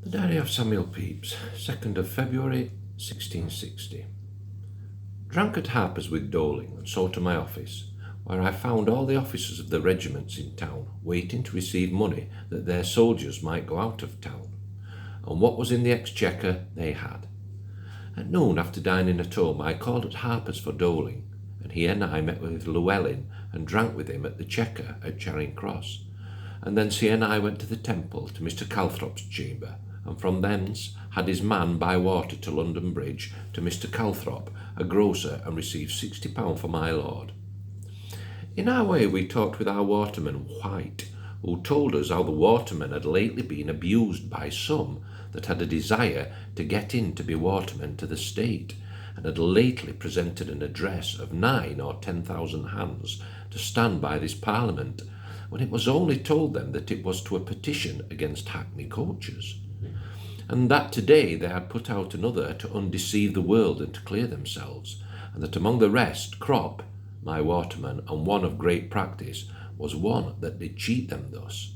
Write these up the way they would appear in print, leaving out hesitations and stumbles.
The Diary of Samuel Pepys, 2nd of February 1660. Drank at Harper's with Doling, and so to my office, where I found all the officers of the regiments in town waiting to receive money that their soldiers might go out of town, and what was in the exchequer they had. At noon, after dining at home, I called at Harper's for Doling, and he and I met with Llewellyn and drank with him at the Chequer at Charing Cross, and thence he and I went to the Temple to Mr. Calthrop's chamber, and from thence had his man by water to London Bridge to Mr. Calthrop, a grocer, and received £60 for my lord. In our way we talked with our waterman White, who told us how the watermen had lately been abused by some that had a desire to get in to be watermen to the state, and had lately presented an address of 9 or 10,000 hands to stand by this Parliament, when it was only told them that it was to a petition against hackney coaches, and that today they had put out another to undeceive the world and to clear themselves, and that among the rest Crop, my waterman, and one of great practice, was one that did cheat them thus.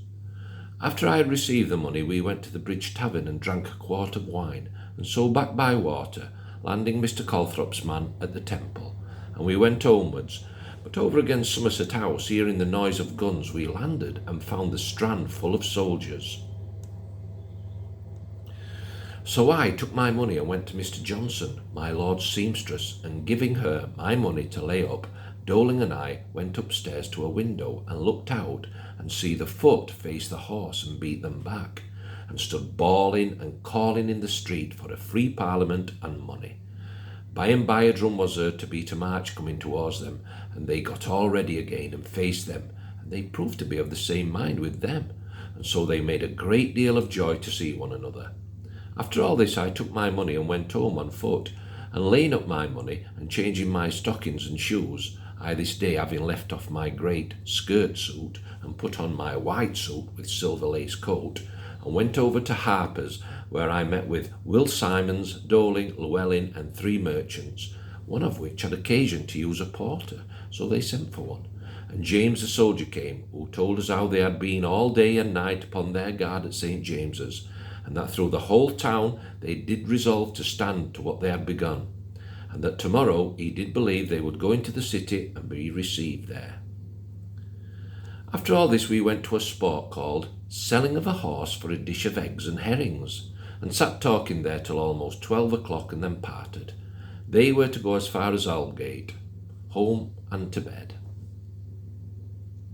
After I had received the money, we went to the Bridge Tavern and drank a quart of wine, and so back by water, landing Mr. Calthrop's man at the Temple, and we went homewards. But over against Somerset House, hearing the noise of guns, we landed and found the Strand full of soldiers. So I took my money and went to Mr. Johnson, my lord's seamstress, and giving her my money to lay up, Doling and I went upstairs to a window and looked out and see the foot face the horse and beat them back, and stood bawling and calling in the street for a free Parliament and money. By and by a drum was heard to beat a march coming towards them, and they got all ready again and faced them, and they proved to be of the same mind with them, and so they made a great deal of joy to see one another. After all this I took my money and went home on foot, and laying up my money and changing my stockings and shoes, I this day having left off my great skirt suit and put on my white suit with silver lace coat, and went over to Harper's, where I met with Will Simons, Doling, Llewellyn, and 3 merchants, one of which had occasion to use a porter, so they sent for one. And James the soldier came, who told us how they had been all day and night upon their guard at St. James's, and that through the whole town they did resolve to stand to what they had begun, and that tomorrow he did believe they would go into the city and be received there. After all this we went to a sport called Selling of a Horse for a Dish of Eggs and Herrings, and sat talking there till almost 12 o'clock and then parted. They were to go as far as Aldgate, home and to bed.